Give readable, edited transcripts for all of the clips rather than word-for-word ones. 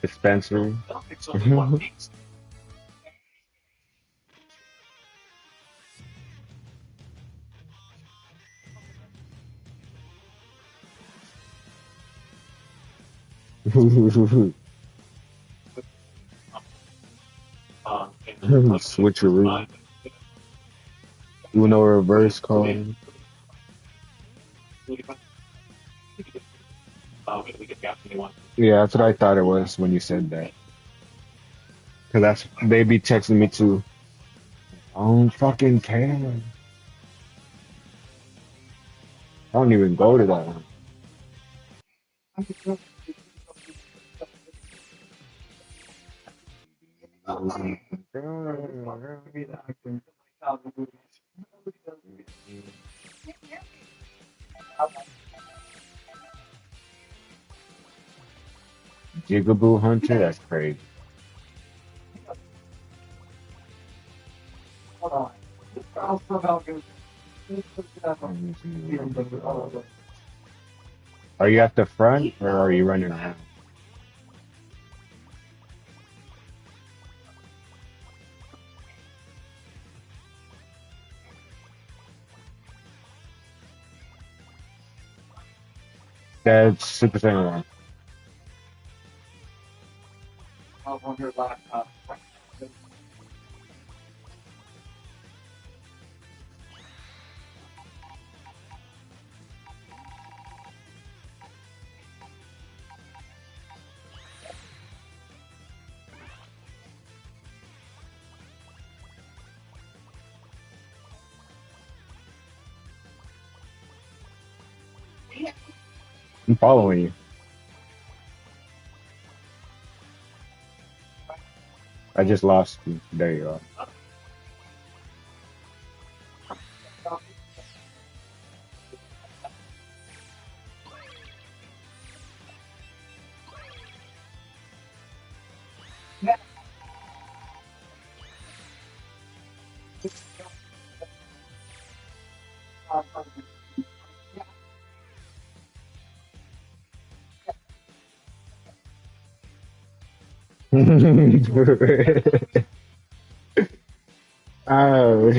Dispensary. Switcheroo. Uno reverse card. Yeah, that's what I thought it was when you said that. Cause that's they be texting me too. I don't fucking care. I don't even go to that one. Jigaboo Hunter, that's crazy. Are you at the front or are you running around? That's Super Saiyan 1. I'm following you. I just lost you. There you are. Oh.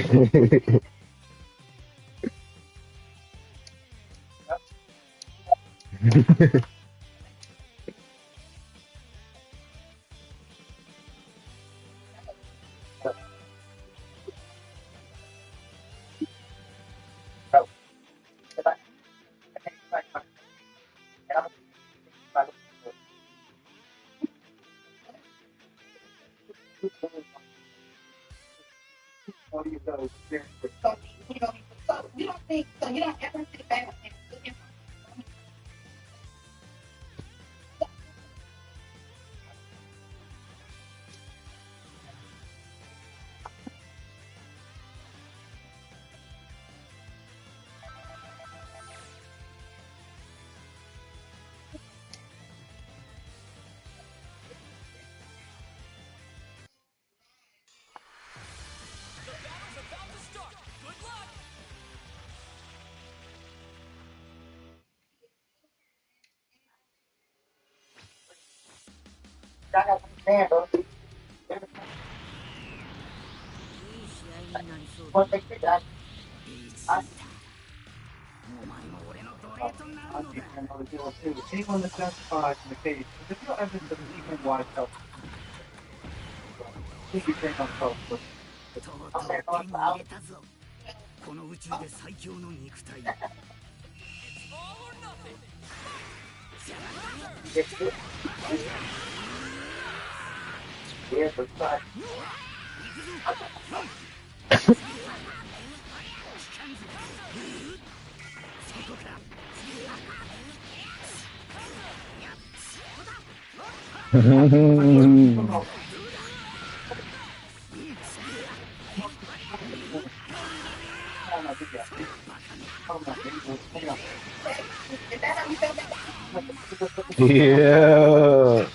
Yeah.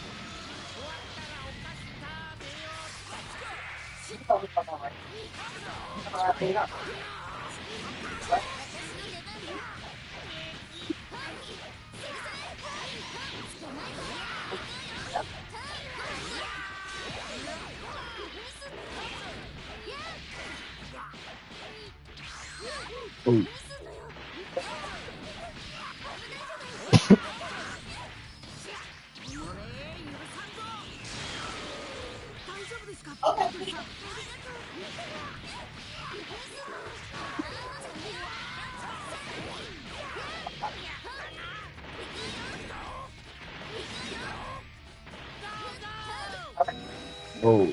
Oh. Oh.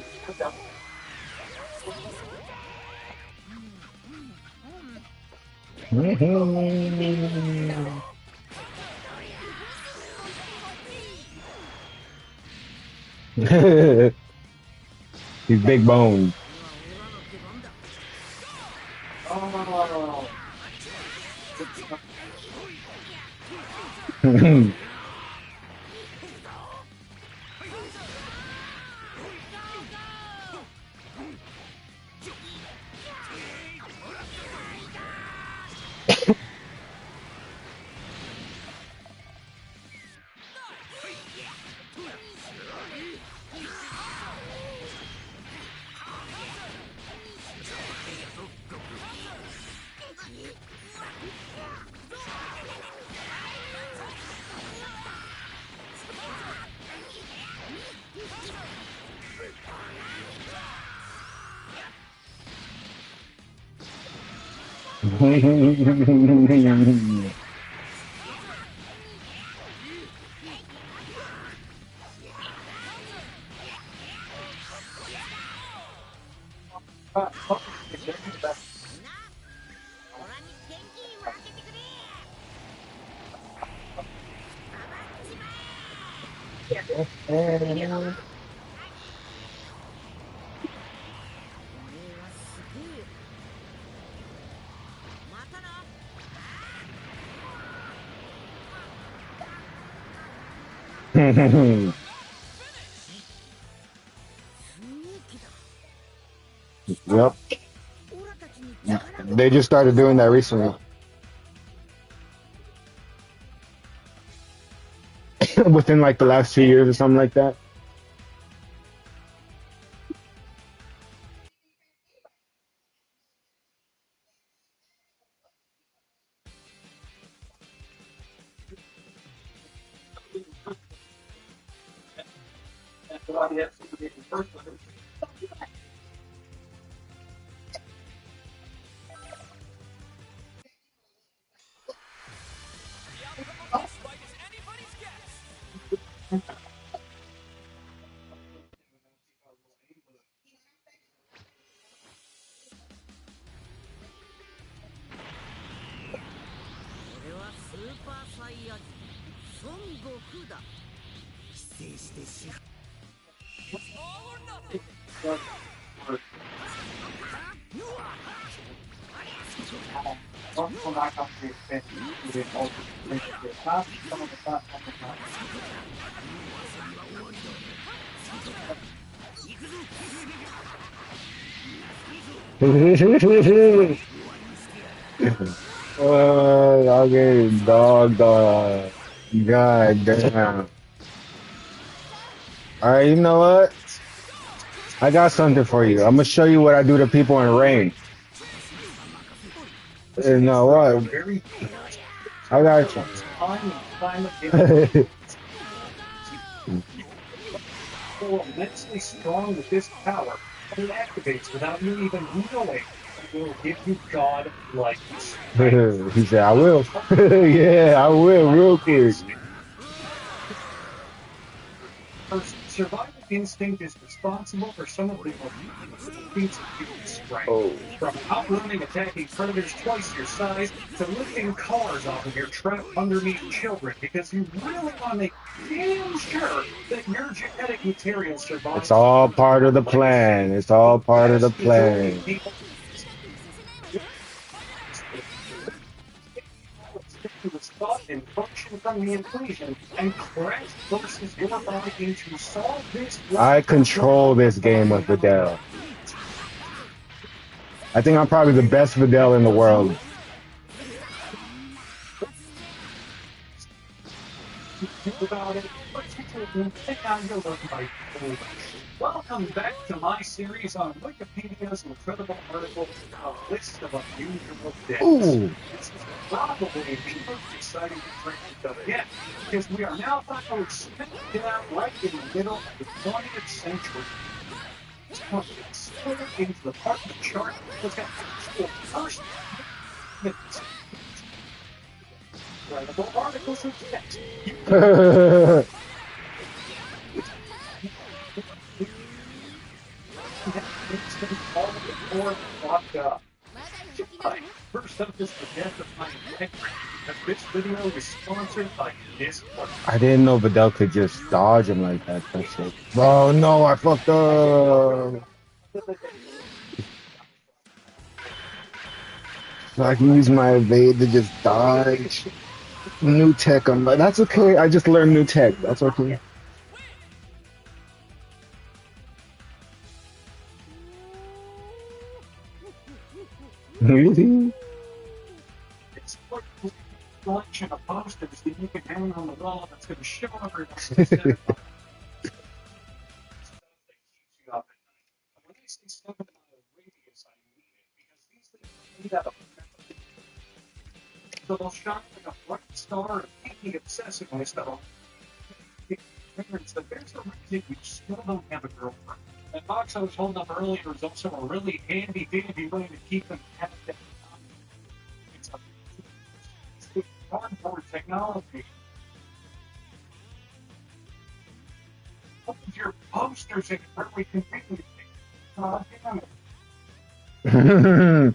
He's big boned. Yep. They just started doing that recently. Within like the last 2 years or something like that. Y'all getting dog dog. God damn. Alright, you know what? I got something for you. I'm gonna show you what I do to people in rain. You know what? I got you. Immensely strong with this power, it activates without you even knowing. It will give you god-like strength. He said, I will. Yeah, I will, real quick. Her survival instinct is responsible for some of the most feats of human strength. Oh. From outrunning attacking predators twice your size to lifting cars off of your trapped underneath children because you really want to make damn sure that your genetic material survives. It's all part of the plan. It's all part of the plan. And function from the equation and crash forces your body into solve this. I control this game with Videl. I think I'm probably the best Videl in the world. About it, welcome back to my series on Wikipedia's incredible article, A List of Unusual Deaths. Ooh. This is probably the most exciting treatment of it yet, because we are now finally spinning down right in the middle of the 20th century. It's going to split into the part of the chart that's got the first minutes. Incredible articles of text. First up is the death of my integrity. This video is sponsored by Discord. I didn't know Videl could just dodge him like that. That's it. Oh no, I fucked up. So I can use my evade to just dodge. New tech. I'm like, that's okay. I just learned new tech. That's okay. Really? It's like a collection of posters that you can hang on the wall that's going to show everyone the stuff that keeps you up at night. And when I say 7 mile radius, I mean it, because these things are made out of metal. So they'll shine like a bright star and keep me obsessively so that there's a reason you still don't have a girlfriend. That box I was holding up earlier is also a really handy-dandy way to keep them happy. It's a cardboard technology. What is your posters in really convenient? God damn it.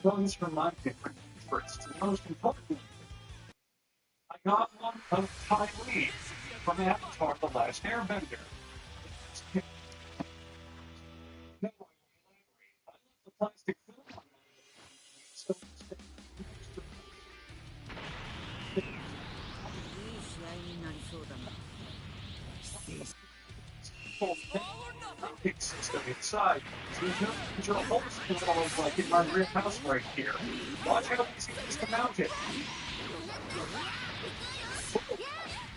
Those from my different interests. And most importantly, I got one of Ty Lee from Avatar: The Last Airbender. No, I left the plastic film on so big system inside. So there's no digital holes involved like in my real house right here. Watch how easy it is to mount it.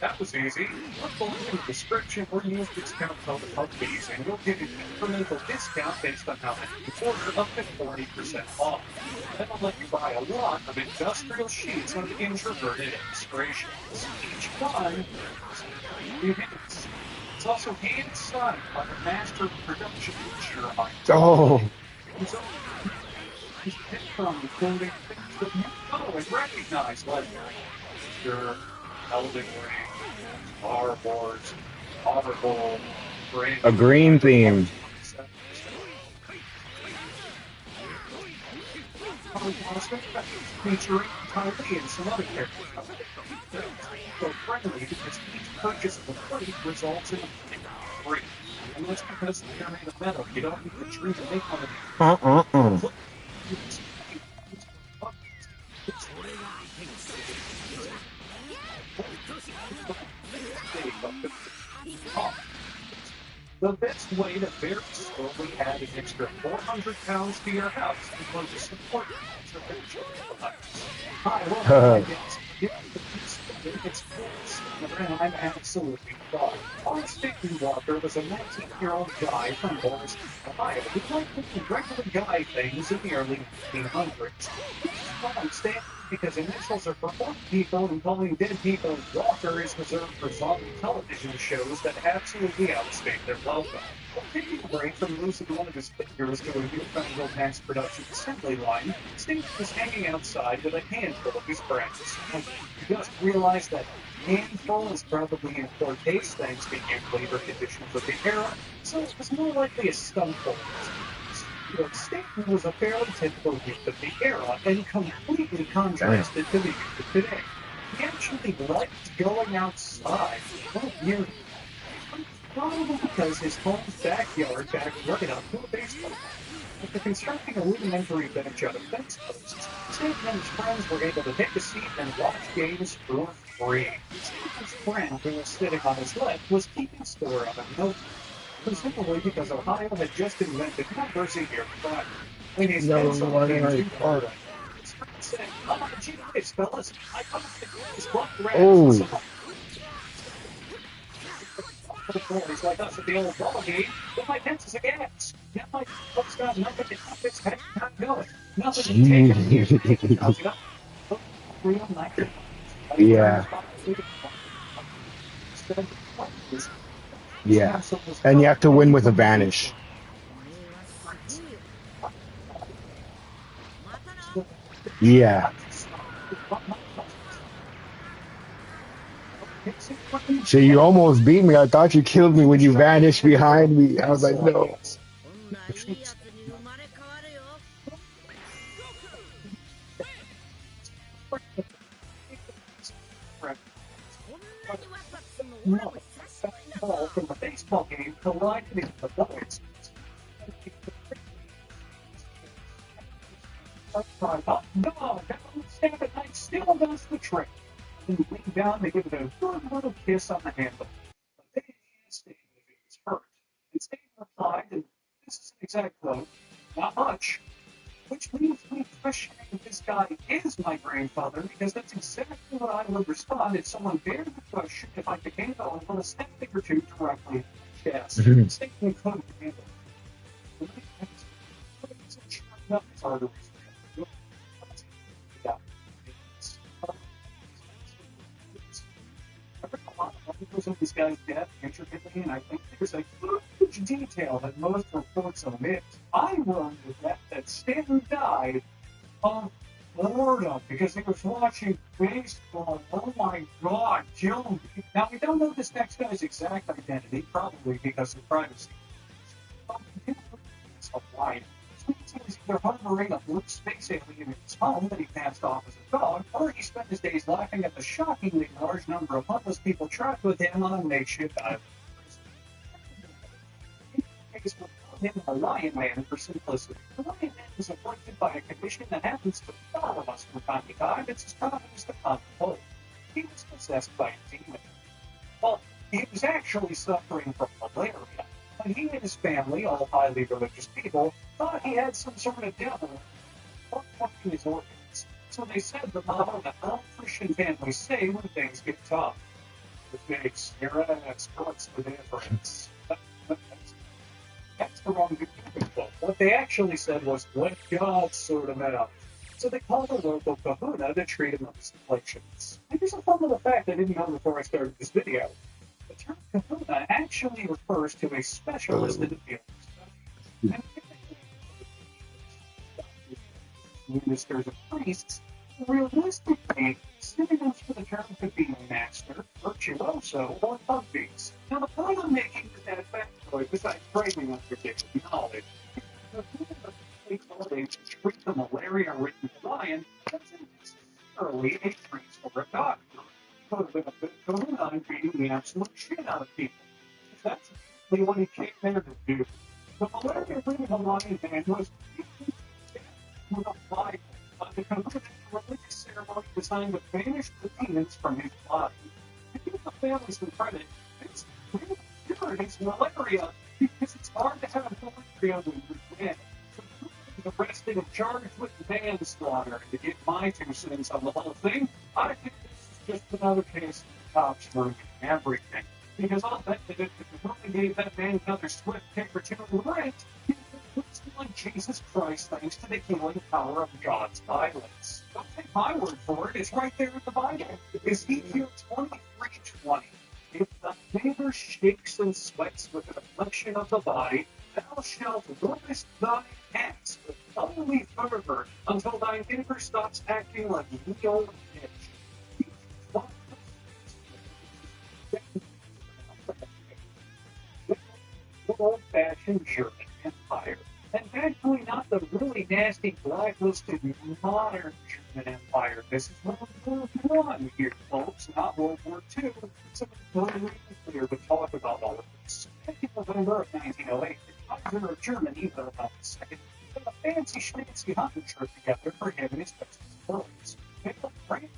That was easy. Look below in the description or use discount code PUPPIES and you'll get an incremental discount based on how many you order up to 40% off. That'll let you buy a lot of industrial sheets of introverted illustrations. Each one you hit. It's also hand-signed by the master production teacher on Oh. He's picked from including things that you know and recognize, like your Elden Ring, Star Wars, Audible, A green theme. Featuring Ty Lee and some other characters. So friendly because each purchase of a plate results in a free. And that's because they're made of metal. You don't need the tree to make one of these. The best way to very slowly add an extra 400 pounds to your house is one to support conservation products. Hi, welcome to my guest. It's and I'm absolutely shocked. Paul Stickney Walker was a 19-year-old guy from Boris, Ohio, who liked doing regular guy things in the early 1800s. He was because initials are for poor people and calling dead people Walker is reserved for zombie television shows that absolutely outstay their welcome. Taking a break from losing one of his fingers to a newfangled mass production assembly line, Steve was hanging outside with a handful of his friends. He just realized that handful is probably in poor taste thanks to new labor conditions of the era, so it was more likely a stumble. Staten was a fairly typical youth of the era and completely contrasted to the youth of today. He actually liked going outside. What weird. Probably because his home's backyard backed right up to a baseball. After constructing a rudimentary bench out of fence posts, Stanton and his friends were able to take a seat and watch games for free. Stanton's friend, who was sitting on his left, was keeping score on a notebook, presumably because Ohio had just invented numbers a year prior. When his No, pencil why came not? to the his friend said, "Come on, gee whiz, fellas, I got the greatest block rats and Oh, some boys like us at the old ball game, but my pencil's a gas. Now my folks got nothing to keep its head not going. Nothing to take them here. jeez. Real nice. Yeah, yeah. And you have to win with a vanish. Yeah. So you almost beat me. I thought you killed me when you vanished behind me. I was like, no. Ball from a baseball game collided into the boys. No, Stanton Knight still does the trick. And lean down, they give it a good little kiss on the handle. But they asked him if he was hurt. And Stanton replied, and this is an exact quote, not much. Which leaves me questioning if this guy is my grandfather, because that's exactly what I would respond if someone dared to question if I could handle and put a step figure two directly in the chest. Stanton couldn't handle it. Of these guys' death intricately, and I think there's a huge detail that most reports omit. I learned that Stanton died of boredom because he was watching baseball. Oh my God, kill me. Now, we don't know this next guy's exact identity, probably because of privacy. But we do know it's a lie. He was either harboring a blue space alien in his home that he passed off as a dog, or he spent his days laughing at the shockingly large number of homeless people trapped with him on a makeshift island. Case would call him a lion man for simplicity. The lion man was afflicted by a condition that happens to all of us from time to time. It's as common as the common cold. He was possessed by a demon. Well, he was actually suffering from malaria. But he and his family, all highly religious people, thought he had some sort of devil fucking his organs. So they said the motto that all Christian families say when things get tough. The face, your ass, what's the difference? That's the wrong quote. What they actually said was, let God sort him out. So they called a local kahuna to treat him of his afflictions. And here's a fun little fact I didn't know before I started this video. The term kahuna actually refers to a specialist in the field of study. And ministers and priests, realistically, synonyms for the term could be master, virtuoso, or pugbeast. Now, the point I'm making is that factoid, besides framing unpredictable knowledge, they call it to treat the malaria-ridden lion doesn't necessarily a priest or a doctor. Could have been a bit going on beating the absolute shit out of people. That's exactly what he came there to do. The malaria-ridden lion man was with a Bible to conduct a religious ceremony designed to banish the demons from his body. To give the family some credit, it's really cured his malaria because it's hard to have malaria when you're dead. So he's arrested and charged with manslaughter. To get my 2 cents on the whole thing, I think this is just another case of the cops ruining everything. Because I'll bet that if the really gave that man another swift kick or two in the right, like Jesus Christ thanks to the healing power of God's violence. Don't take my word for it, it's right there in the Bible. Ezekiel 23:20. If the neighbor shakes and sweats with an affliction of the body, thou shalt witness thy hands with holy fervor until thy neighbor stops acting like ye old bitch. Old-fashioned German Empire. And actually not the really nasty blacklisted modern German Empire. This is World War I here, folks, not World War II. So it's really clear to talk about all of this. Back in November of 1908, the Kaiser of Germany, Wilhelm II, put a fancy schmancy hunting trip together for him and his best friends. They look great.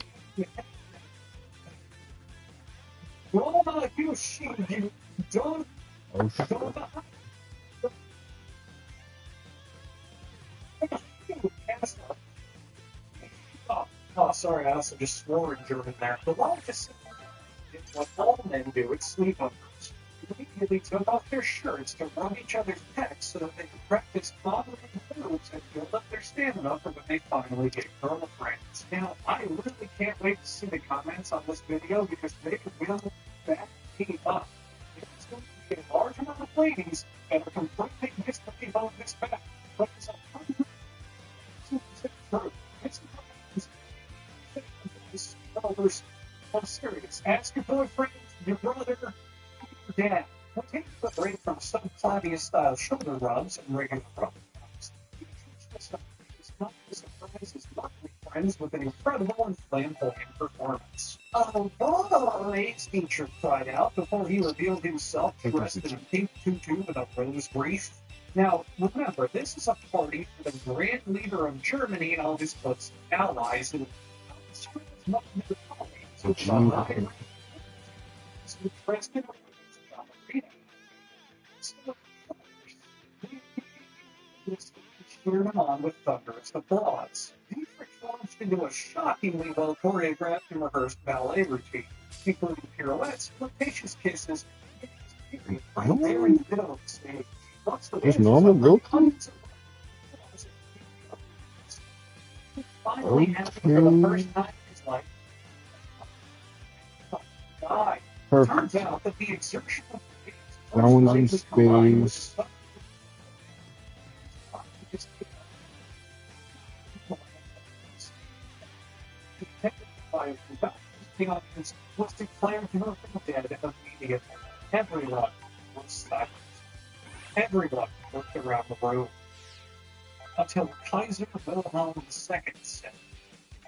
Roma, you shoot, you don't. Oh shit. Oh, sorry, I also just swore in German there. The law just it's what all men do at sleepovers. They immediately took off their shirts to rub each other's pecs so that they could practice bodily moves and build up their stamina for when they finally get girlfriends. Now, I really can't wait to see the comments on this video because they will back me up. It's going to be a large amount of ladies that are completely disbelieving this fact. But it's 100% true. It's I'm serious. Ask your boyfriend, your brother, your dad. We'll take a break from some Claudius style shoulder rubs and regular rubs. It's not a surprise as lovely friends with an incredible and flamboyant performance. Oh boy, Teacher cried out before he revealed himself dressed in a pink tutu with a rose wreath. Now, remember, this is a party for the Grand Leader of Germany and all his close allies who cheered him on with thunderous applause. Dietrich launched into a shockingly well choreographed and rehearsed ballet routine, including pirouettes, flirtatious kisses, and very middle stage. It's normal, bro. Finally happened for the first time in his life. Die. Turns out that the exertion of the That one's in space. The audience was declared to have been dead immediately. Everyone was silent. Everyone looked around the room until Kaiser Wilhelm II said,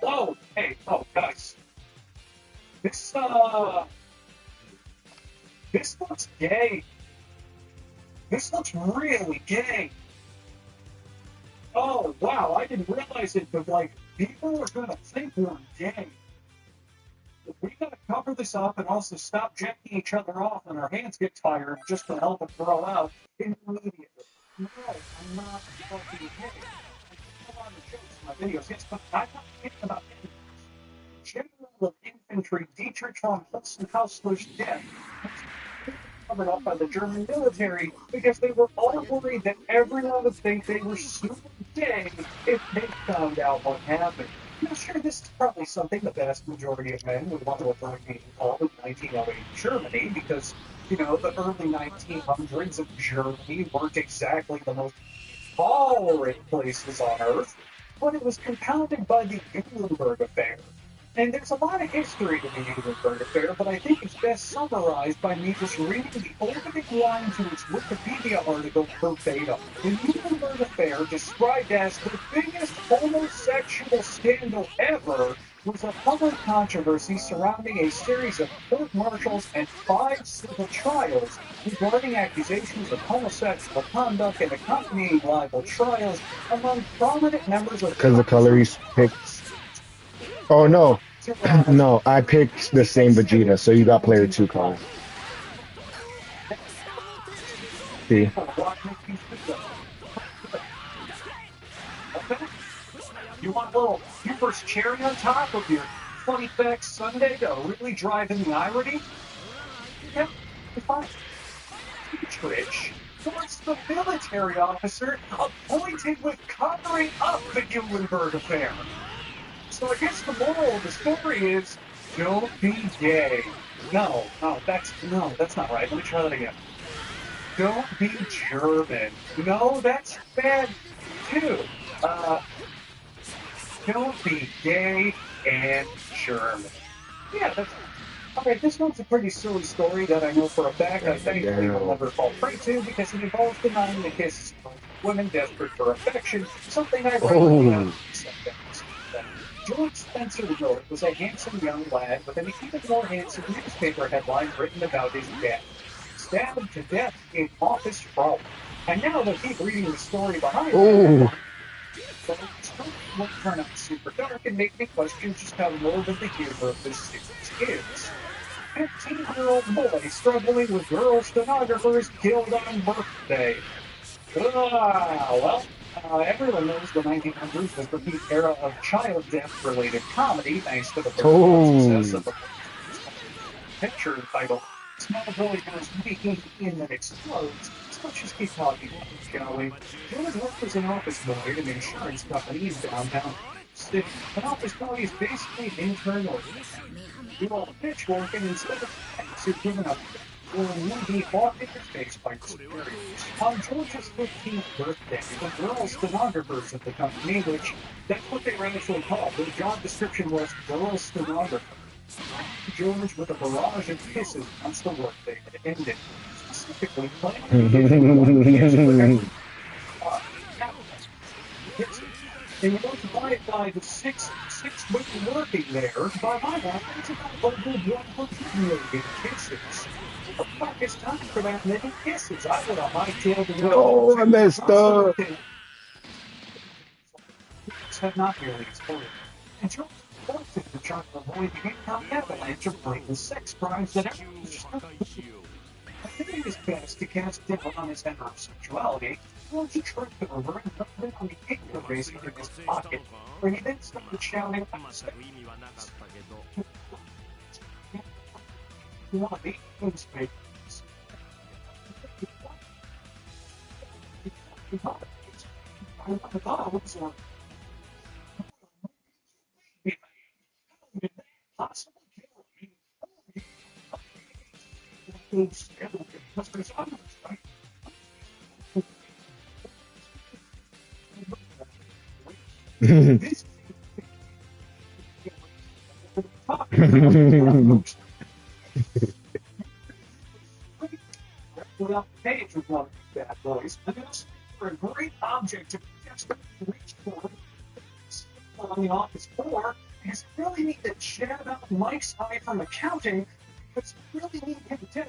"Whoa, hey, oh, guys, this looks gay. This looks really gay. Oh, wow, I didn't realize it, but, like, people are gonna think we're gay. We gotta cover this up and also stop jacking each other off when our hands get tired just to help it grow out immediately. No, I'm not fucking gay. I do a lot of jokes in my videos, yes, but I'm not kidding about it. General of Infantry Dietrich von Holzenhausler's death was covered up by the German military because they were all worried that everyone would think they were super gay if they found out what happened. Now, sure, this is probably something the vast majority of men would want to avoid being called in 1908 Germany because, you know, the early 1900s of Germany weren't exactly the most tolerant places on Earth, but it was compounded by the Eulenburg Affair. And there's a lot of history to the Eulenburg Affair, but I think it's best summarized by me just reading the opening line to its Wikipedia article verbatim. The Eulenburg Affair, described as the biggest homosexual scandal ever, was a public controversy surrounding a series of court-martials and 5 civil trials regarding accusations of homosexual conduct and accompanying libel trials among prominent members of Because the color he's picked. Oh no. No, I picked the same Vegeta, so you got player 2 color. See? You want a little humorous cherry on top of your funny facts Sunday to really drive in the irony? Yeah, it's fine. Dietrich was the military officer appointed with covering up the Eulenburg Affair. So I guess the moral of the story is, don't be gay. No, that's not right. Let me try that again. Don't be German. No, that's bad too. Don't be gay and German. Yeah, that's okay. This one's a pretty silly story that I know for a fact I thankfully will never fall prey to because it involves denying the kisses of women desperate for affection, something I regularly have accepted. George Spencer Road was a handsome young lad with an even more handsome newspaper headline written about his death. Stabbed to death in office fraud. And now to keep reading the story behind Oh, that, so the story will turn out super dark and make me question just how morbid the humor of this series is. 15-year-old boy struggling with girl stenographers killed on birthday. Everyone knows the 1900s was the peak era of child death-related comedy, thanks to the worldwide success oh. of the picture titled Small Boy Goes Weeping and Then Explodes. So let's just keep talking about it, shall we? George worked as an office boy at an insurance company in downtown City. An office boy is basically an intern or do all the pitch work, and instead of thanks, you're given a movie walked in your face by superiors. On George's 15th birthday, the girl stenographers at the company, which that's what they were actually called. Their job description was girl stenographer. George with a barrage of kisses once the workday had ended, specifically planning to give him one kiss for every kisses. They multiply it by the six women working there. By my math, that's about over 100 million kisses. Who the fuck is time for that many kisses? I would have hightailed it out there Oh, I too. messed up. Have not merely exploded. And George wanted to try to avoid the income avalanche of blatant sex crimes that everyone's just I think it is best to cast doubt on his heterosexuality. George tripped over and put it on the paper eraser in his pocket, where he then started shouting, "You want to be newspapers?" Possible this without page with one of these bad boys, and it's for a great object to just reach for on the office floor, because you really need to chat about Mike's eye from accounting, because you really need him to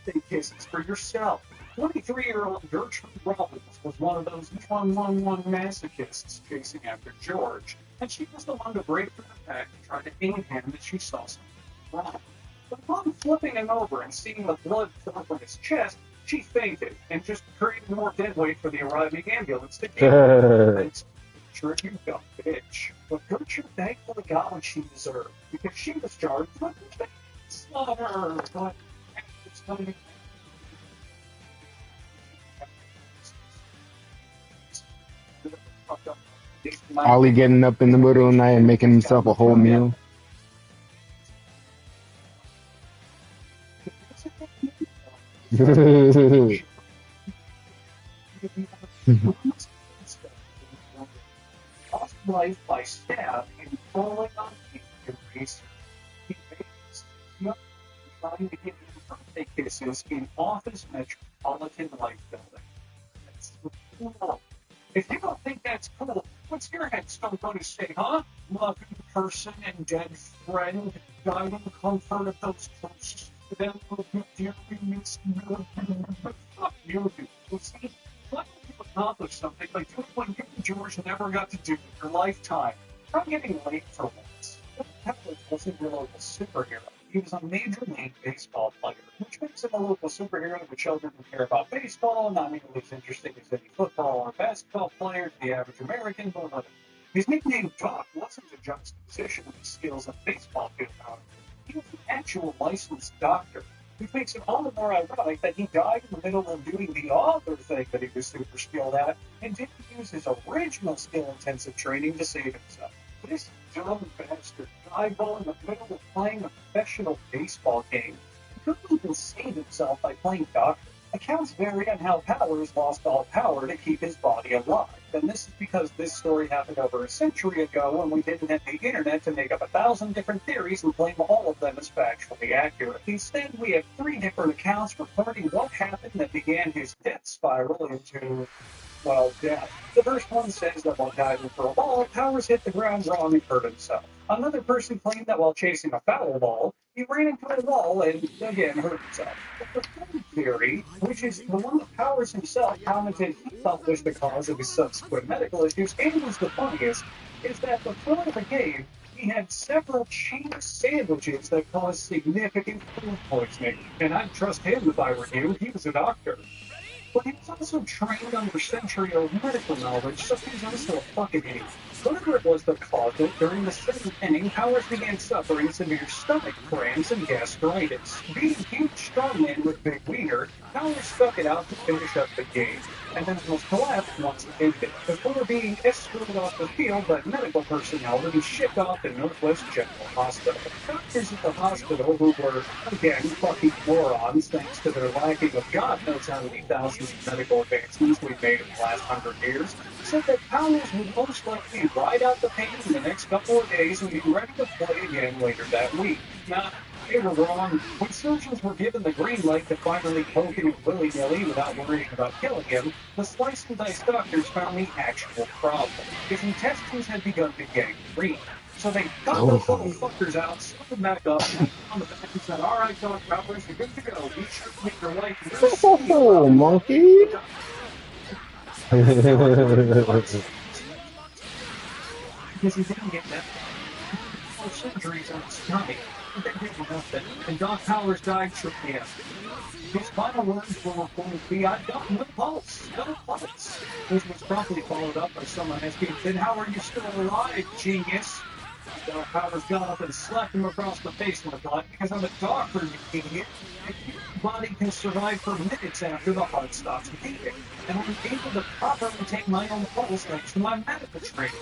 birthday kisses for yourself. 23-year-old Gertrude Robbins was one of those 111 masochists chasing after George, and she was the one to break through the pack and try to aid him that she saw something wrong. But upon flipping him over and seeing the blood fill from his chest, she fainted and just created more dead weight for the arriving ambulance to deal with. Sure, you dumb bitch. But Gertrude thankfully got what she deserved, because she was charged with slaughter. But it's coming. Ollie getting up in the middle of the night and making himself a whole meal. Lost life by stab and falling on race. He makes trying to get birthday kisses in Office Metropolitan Life Building. That's cool. If you don't think that's cool, what's your headstone going to say, huh? Loving person and dead friend, guiding comfort of those closest to them who dearly miss you. Fuck you, dude. See, why don't you accomplish something by doing what you and George never got to do in your lifetime? Try getting late for once. Pepper wasn't your local superhero. He was a Major League Baseball player, which makes him a local superhero to children who care about baseball, not nearly as interesting as any football or basketball player to the average American, but his nickname Doc wasn't a juxtaposition of his skills in baseball field, however. He was an actual licensed doctor, which makes it all the more ironic that he died in the middle of doing the other thing that he was super skilled at, and didn't use his original skill-intensive training to save himself. This dumb bastard eyeball in the middle of playing a professional baseball game. He couldn't even save himself by playing doctor. Accounts vary on how Powers lost all power to keep his body alive. And this is because this story happened over a century ago when we didn't have the internet to make up 1,000 different theories and claim all of them as factually accurate. Instead, we have 3 different accounts reporting what happened that began his death spiral into, well, death. The first one says that while diving for a ball, Powers hit the ground wrong and hurt himself. Another person claimed that while chasing a foul ball, he ran into a wall and again hurt himself. But the third theory, which is the one that Powers himself commented he felt was the cause of his subsequent medical issues, and was the funniest, is that before the game, he had several cheese sandwiches that caused significant food poisoning. And I'd trust him if I were you. He was a doctor. But he was also trained under century-old medical knowledge, so he was also a fucking idiot. Whatever it was that caused it, during the seventh inning, Powers began suffering severe stomach cramps and gastritis. Being a huge strongman with big wiener, Powers stuck it out to finish up the game, and then almost collapsed once it ended, before being escorted off the field by medical personnel to be shipped off to Northwest General Hospital. Doctors at the hospital, who were, again, fucking morons thanks to their lacking of God knows how many thousands of medical advancements we've made in the last 100 years, said that Powers would most likely ride out the pain in the next couple of days and be ready to play again later that week. Now, they were wrong. When surgeons were given the green light to finally poke him willy-nilly without worrying about killing him, the slice and dice doctors found the actual problem. His intestines had begun to gangrene. So they got those little fuckers out, slipped them back up, and on the back and said, "All right, Doc Powers, you're good to go. Be sure to make your life real sweet." Oh, monkey! Because he didn't get that surgeries on his stomach. They did nothing, and Doc Powers died shortly after. His final words were reported to be, "I've got no pulse, no pulse," which was promptly followed up by someone asking, "Then how are you still alive, genius?" Doc Powers got up and slapped him across the face with a butt, "Because I'm a doctor, you idiot. And your body can survive for minutes after the heart stops beating, and I'm able to properly take my own pulse thanks to my medical training.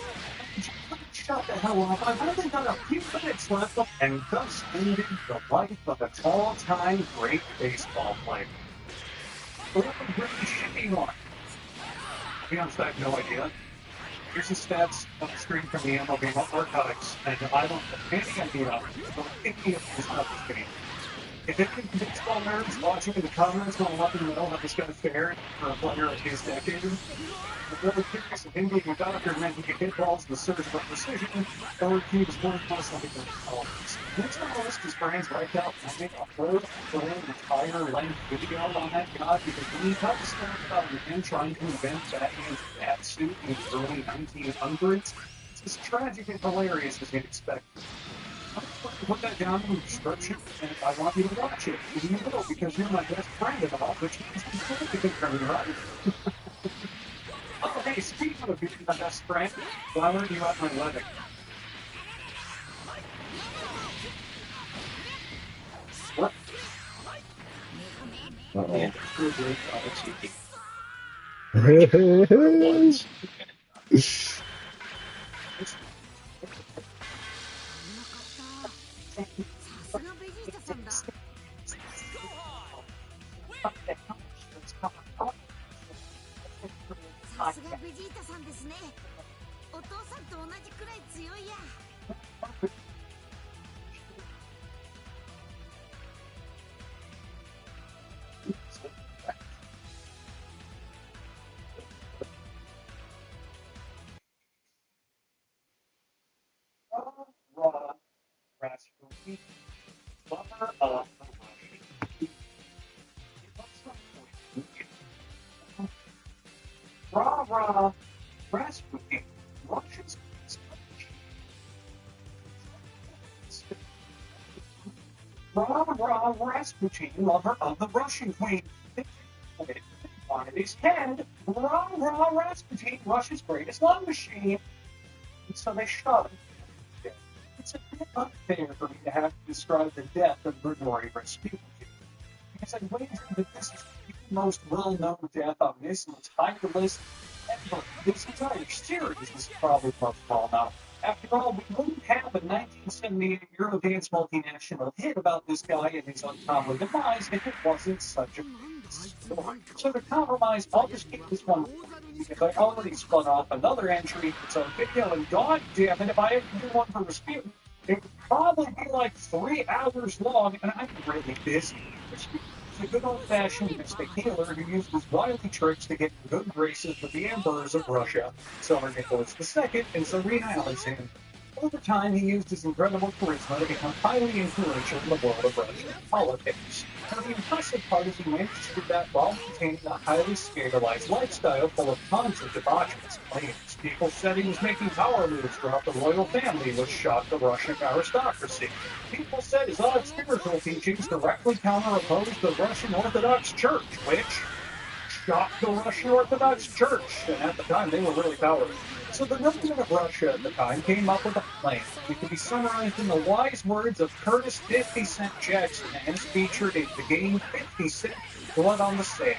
Shut the hell up. I've only got a few minutes left." And thus ended the life of a all-time great baseball player. A really shitty one. To be honest, I have no idea. Here's the stats on the screen from the MLB Archives, and I don't have any idea of any of this stuff is game. If any baseball nerds watching in the comments want to let me know how this got fared for a player of his decade, I'm really curious if him being a doctor meant he could hit balls with surgical precision, or if he was more most like a columnist. Next on the list is Brian's right out and make a whole entire length video on that guy, because when he talks stuff about him trying to invent Batman's bat suit in the early 1900s, it's as tragic and hilarious as you'd expect. I'm just going to put that down in the description, and I want you to watch it. And you will, because you're my best friend and all, which means you will be confirmed, right? Oh, hey, speaking of being my best friend, why weren't you at my wedding? What? Yeah, it's really cheeky. Once. Raw, Rasputin, lover of Rah, Rasputin, Russia's Rah, Rasputin, lover of the Russian queen. On his head, Rah, Rasputin, Russia's greatest love machine. And so they shot him. It's a bit unfair for me to have to describe the death of Grigory Rasputin, because I wager that this is the most well-known death on this entire list ever. This entire series is probably most well-known. After all, we wouldn't have a 1978 Eurodance multinational hit about this guy and his untimely demise if it wasn't such a story. So to compromise, I'll just keep this one because I already spun off another entry for its own video, and god damn it, if I ever do one for Rasputin, it would probably be like 3 hours long, and I'm really busy. It's a good old-fashioned mystic healer who used his wily tricks to get in good graces with the emperors of Russia, Tsar Nicholas II and Tsarina Alexander. Over time, he used his incredible charisma to become highly influential in the world of Russian politics. Now, the impressive part is he managed to do that while maintaining a highly scandalized lifestyle full of tons of debaucherous claims. People said he was making power moves throughout the royal family, which shocked the Russian aristocracy. People said his odd spiritual teachings directly counter-opposed the Russian Orthodox Church, which shocked the Russian Orthodox Church, and at the time they were really powerful. So the government of Russia at the time came up with a plan. It can be summarized in the wise words of Curtis 50 Cent Jackson, as featured in the game 50 Cent Blood on the Sand.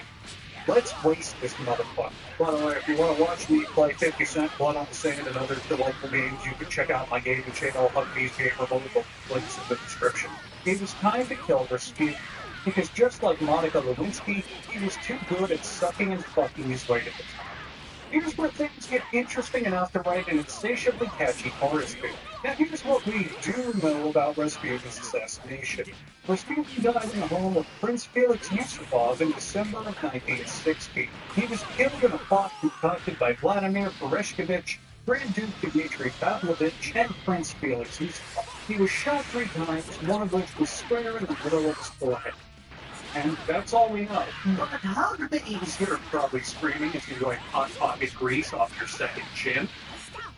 Let's waste this motherfucker. By the way, if you want to watch me play 50 Cent Blood on the Sand and other delightful games, you can check out my gaming channel, Hugbee's Gamer Mode, links in the description. It was time to kill Rasputin, because just like Monica Lewinsky, he was too good at sucking and fucking his way to the top. Here's where things get interesting enough to write an insatiably catchy chorus to. Now here's what we do know about Rasputin's assassination. Rasputin died in the home of Prince Felix Yusupov in December of 1960. He was killed in a plot concocted by Vladimir Tereshkovich, Grand Duke Dmitry Pavlovich, and Prince Felix Yusupov. He was shot 3 times, one of which was square in the middle of his forehead. And that's all we know. But how did the E's you're probably screaming as you're going hot pocket grease off your second chin?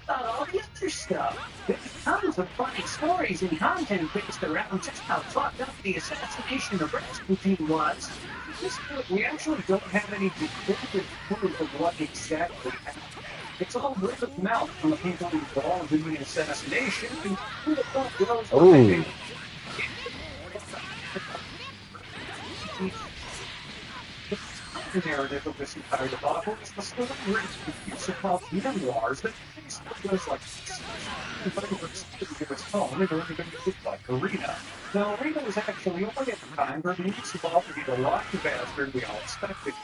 About all the other stuff. There's tons of funny stories and content based around just how fucked up the assassination of Rasputin was. At this point, we actually don't have any definitive proof of what exactly happened. It's all word of mouth from the people involved in the assassination, and who the fuck knows what they did. The narrative of this entire debacle is the story written in Yusupov's memoirs that basically goes like this. Everybody was to his home and only been used by Karina. Now, Karina was actually only at the time where Yusupov to be the rocky bastard we all expected to be.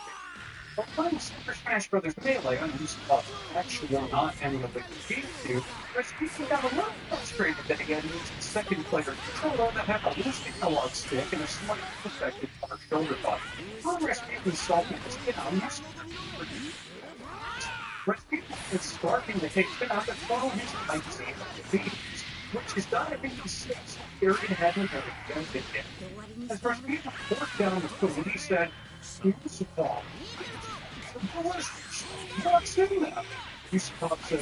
But playing Super Smash Bros. Melee on Yusupov actually not any of the game to, Rasputin got a little frustrated that he had to use the second player controller that had a loose analog stick and a slightly defective far shoulder button. While Rasputin salted his skin on Rasputin is starting to take spin out and follow his 1980s, which is .86 period hadn't ever been yet. As Rasputin forked down the food, he said, Yusupov, what's in that? Yusupov said,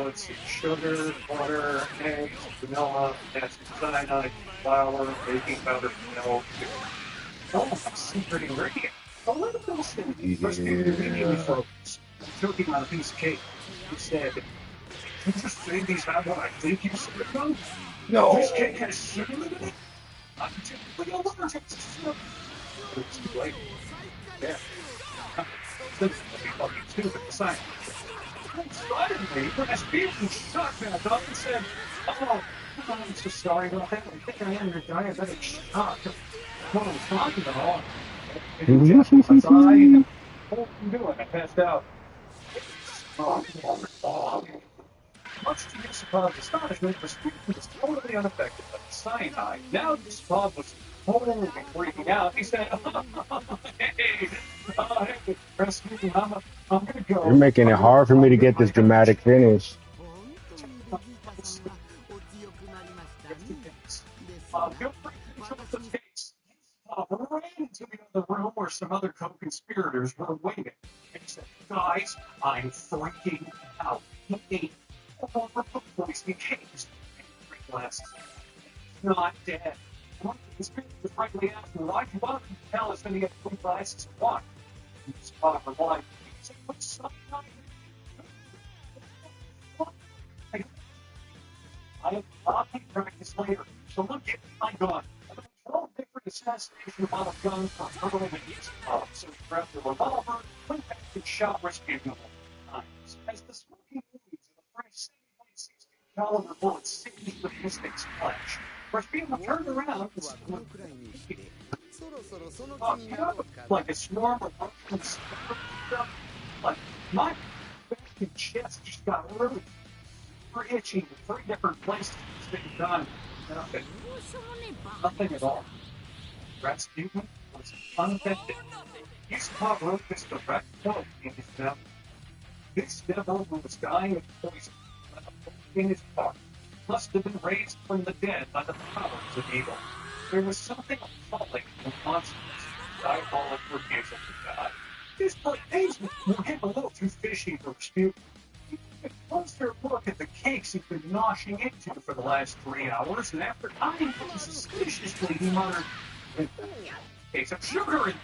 let's see, sugar, water, eggs, vanilla, acid cyanide, flour, baking powder, milk. Oh, my secret ingredient. A little bit of cinnamon. Rasputin immediately froze, choking on a piece of cake. He said, did you just say these have what I think you said about? No. This cake has cinnamon in it? I'm typically allergic to cinnamon. It's too late. Yeah. This would be fucking stupid to say. Suddenly, Rasputin shot back up and said, oh, I'm so sorry about that. I think I am your diabetic shock. What I'm talking about. As I couldn't do it. I passed out. Much to Yusupov's astonishment, Rasputin was totally unaffected by the cyanide. Now Yusupov was totally freaking out. He said, hey, Rasputin, I'm gonna go. You're making it hard for me to get this dramatic finish. Feel free to control the case. Ran into the other room where some other co-conspirators were waiting. And he said, guys, I'm freaking out. He ate 4 poison cakes and 3 glasses. Not dead. One of the conspirators rightly asked him, why you want to tell us when he had 3 glasses of wine? And his father replied, he said, what's something I'll keep practice later. So look at my gun. I have 12 different assassination amount of guns for hurling at Yusupov. So he grabbed the revolver, went back and shot Rasputin multiple times. As the smoking leaves of the French 7.62 caliber bullets singed the mystic's flesh, Rasputin turned around and said, like a swarm of Russian stuff. Like my back and chest just got really itching in 3 different places. It's been done. Nothing. Nothing at all. Rasputin was unaffected. Yusupov wrote this direct quote in his memoir. This devil who was dying of poison in his heart must have been raised from the dead by the powers of evil. There was something appalling in Constance's diabolic refusal to die. His things were getting a little too fishy for Rasputin. He closed their look at the cakes he'd been noshing into for the last 3 hours, and after eyeing them suspiciously, he muttered, "Cakes of sugar and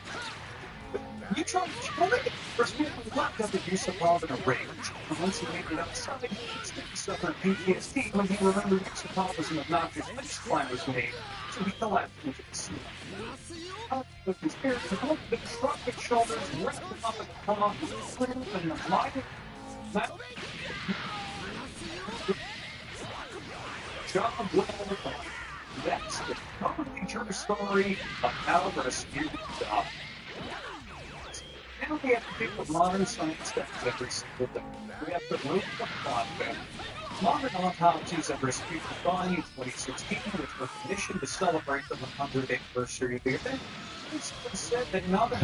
you trying to kill me?" Rasputin leapt up at Yusupov in a rage. And once he made it outside, he instantly suffered PTSD when he remembered Yusupov was an obnoxious face climber's name, so he collapsed into the sea. The conspirator looked at shrugged his shoulders, wrapped him up in the palm, and the mighty job well done. That's the totally true story of how Rasputin died. Now we have to pick the modern science that every single day. We have to move the plot back. Modern autopsies of Rasputin's body in 2016, which were commissioned to celebrate the 100th anniversary of the event, basically said that now that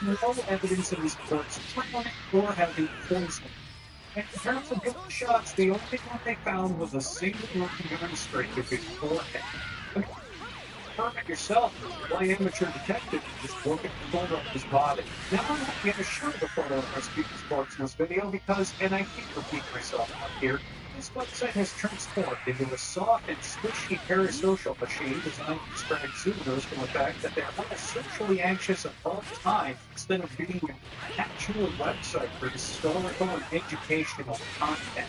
There's no evidence of his corpse drowning or having poisoning. And in terms of gunshots, the only one they found was a single gun straight to his forehead. Permit yourself, play amateur detective, just look at the photo of his body. Now I'm not going to show the photo of Rasputin's corpse in this video because, and I can't repeat myself up here, this website has transformed into a soft and squishy parasocial machine designed to distract users from the fact that they're all socially anxious at all times instead of being an actual website for historical and educational content.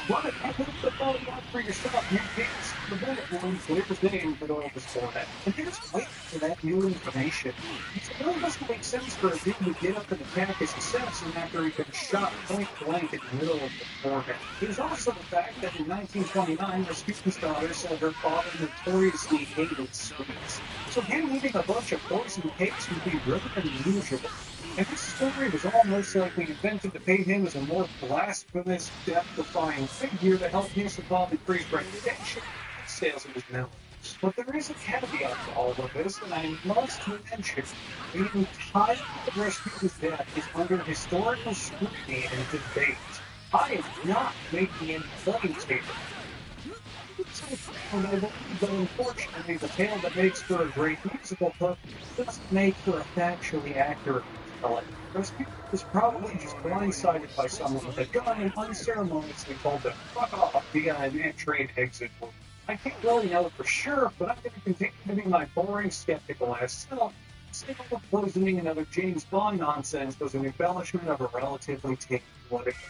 What if you look the photo up for yourself? You can't see the bullet wound clear as day in the middle of his forehead. And here's waiting for that new information. It really doesn't make sense for a dude to get up and attack his assassin after he'd been shot point blank in the middle of the forehead. There's also the fact that in 1929, Rasputin's daughter said her father notoriously hated sweets. So him eating a bunch of poison cakes would be really unusual. And this story was all most likely invented to paint him as a more blasphemous, death-defying figure to help Yusupov increase reputation and sales of his melons. But there is a caveat to all of this, and I must mention the entire Rasputin's death is under historical scrutiny and debate. I am not making any claims here. But unfortunately, the tale that makes for a great musical hook doesn't make for a factually accurate telling. Rasputin was probably just blindsided by someone with a gun and unceremoniously told them, "Fuck off," via an entry and exit wound. I can't really know for sure, but I'm going to continue to be my boring, skeptical ass self. Signal of poisoning and other James Bond nonsense was an embellishment of a relatively tame political.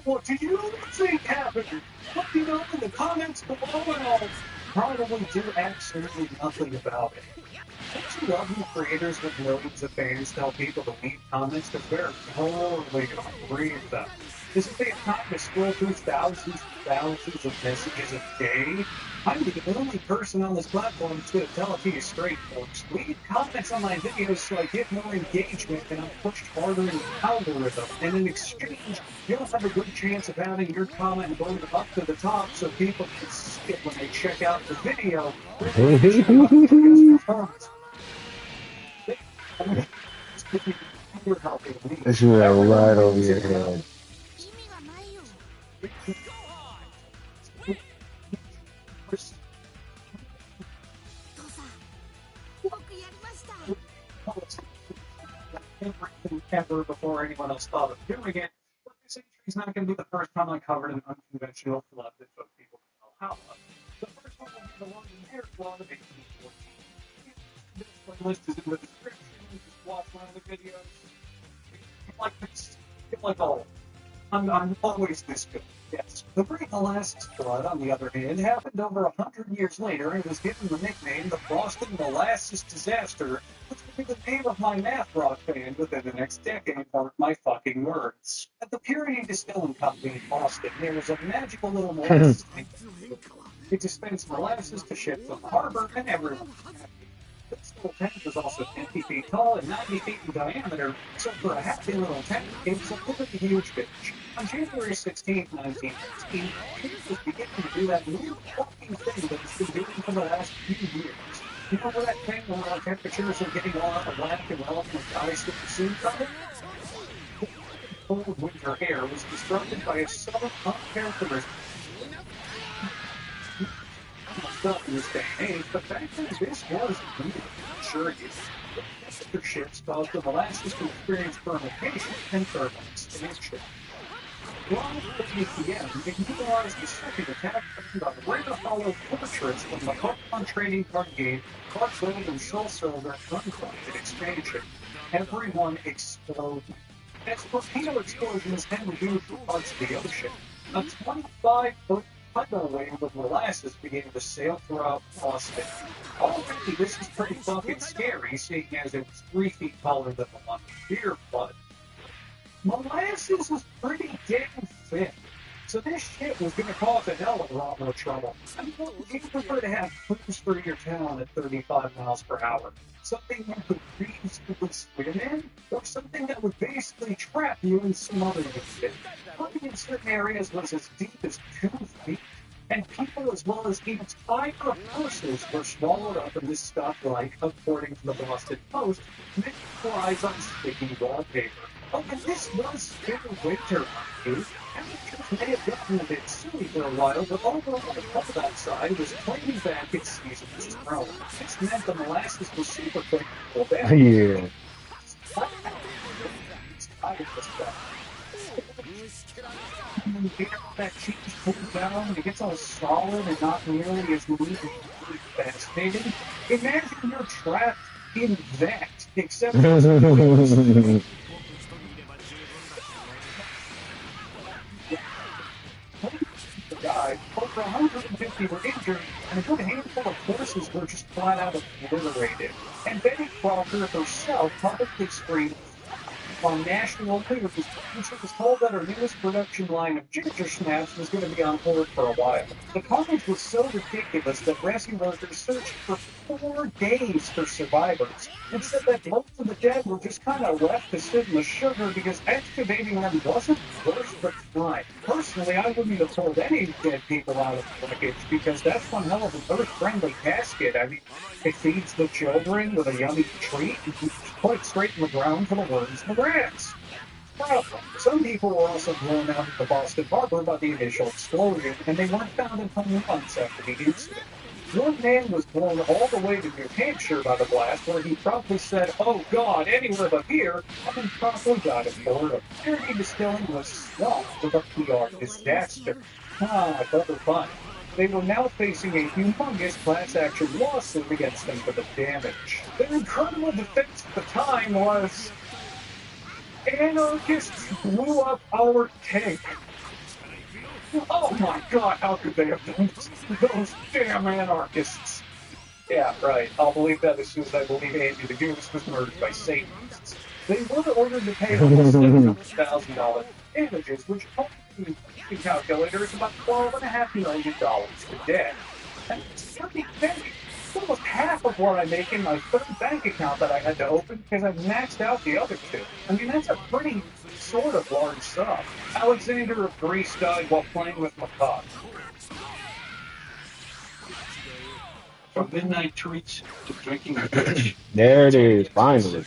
What do you think happened? Let me know in the comments below, and I'll probably do absolutely nothing about it. Don't you love when creators with millions of fans tell people to leave comments because they're totally going to read them? Isn't there time to scroll through thousands and thousands of messages a day? I'm the only person on this platform that's going to tell it to you straight, folks. Leave comments on my videos so I get more engagement and I'm pushed harder in the algorithm. And in exchange, you'll have a good chance of having your comment voted up to the top so people can see it when they check out the video. This is right over your head. Everything ever before anyone else thought of doing it. But this entry is not going to be the first time I covered an unconventional flood that took people to Valhalla. The first one will be the London Air Flood of 1814. This playlist is in the description. Just watch one of the videos. Like this, like all. I'm always this good. Yes. The Great Molasses Flood, on the other hand, happened over 100 years later and was given the nickname the Boston Molasses Disaster, which will be the name of my math rock band within the next decade, mark my fucking words. At the Purity Distilling Company in Boston, there was a magical little molasses tank. It dispensed molasses to ships on the harbor, and everyone was happy. This little tank was also 50 feet tall and 90 feet in diameter, so for a happy little tank, it was a pretty huge bitch. On January 16, 1916, it was beginning to do that new fucking thing that it's been doing for the last few years. You know that thing where our temperatures are getting all out of whack and relevant ice with the soon coming? Cold winter air was disrupted by a sudden uncharacteristic stuff in this day and age, but back then this was needed. Sure, you the ships caused the molasses to experience fermentation and fermentation. Around 8 p.m., it utilized the second attack on Rare Hollow Fortress from the Pokemon Trading Card Game, Card Build and Soul Silver Uncollected Expansion. Everyone exploded. As torpedo explosions tend to do through parts of the ocean, a 25-foot tidal wave of molasses began to sail throughout Boston. Already, this is pretty fucking scary, seeing as it was 3 feet taller than the London Beer Flood. Molasses was pretty damn thick, so this shit was going to cause a hell of a lot more trouble. I mean, what would you prefer to have cruise through your town at 35 miles per hour? Something you could reasonably swim in, or something that would basically trap you and smother you in? Plumbing in certain areas was as deep as 2 feet, and people as well as entire houses were swallowed up in this stuff like, according to the Boston Post, many flies on sticky wallpaper. Oh, and this was still winter, dude. Temperatures may have gotten a bit silly for a while, but overall the cold outside was claiming back its season's throne. This meant the molasses was super quick to go back. Yeah. It's tired of this stuff. When you get that cheese pulled down and it gets all solid and not nearly as neat and really fascinating, imagine you're trapped in that, except died, over 150 were injured, and a good handful of horses were just flat out obliterated. And Betty Crocker herself publicly screamed on national news when she was told that her newest production line of ginger snaps was going to be on hold for a while. The carnage was so ridiculous that rescue workers searched for 4 days for survivors and said that most of the dead were just kind of left to sit in the sugar because excavating them wasn't worth the time. Personally, I wouldn't have pulled any dead people out of the wreckage because that's one hell of an earth-friendly casket. I mean, it feeds the children with a yummy treat and you put it straight in the ground for the worms and the rats. Problem. Some people were also blown out of the Boston Harbor by the initial explosion, and they weren't found until months after the incident. One man was blown all the way to New Hampshire by the blast, where he promptly said, "Oh God, anywhere but here," and then promptly died in Florida. Purity Distilling was swamped with a PR disaster. Clever fun. They were now facing a humongous class action lawsuit against them for the damage. Their incredible defense at the time was, anarchists blew up our tank. Oh my God, how could they have done this? Those damn anarchists. Yeah, right. I'll believe that as soon as I believe Andy the Goose was murdered by Satanists. They were ordered to pay almost $700,000 damages, which according to the calculator is about $12.5 million today. That's pretty big. It's almost half of what I make in my third bank account that I had to open because I maxed out the other 2. I mean, that's a pretty sort of large sum. Alexander of Greece died while playing with macaques. From midnight treats to drinking fish. There it is, finally.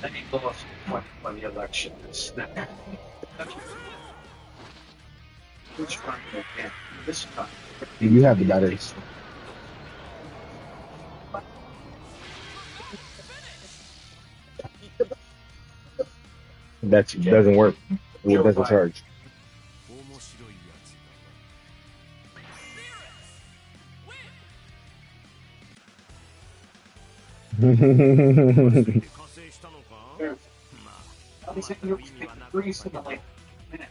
And he lost when the election is which one again? This time. You have the batteries. That doesn't work. It doesn't charge. Greece in the late minute.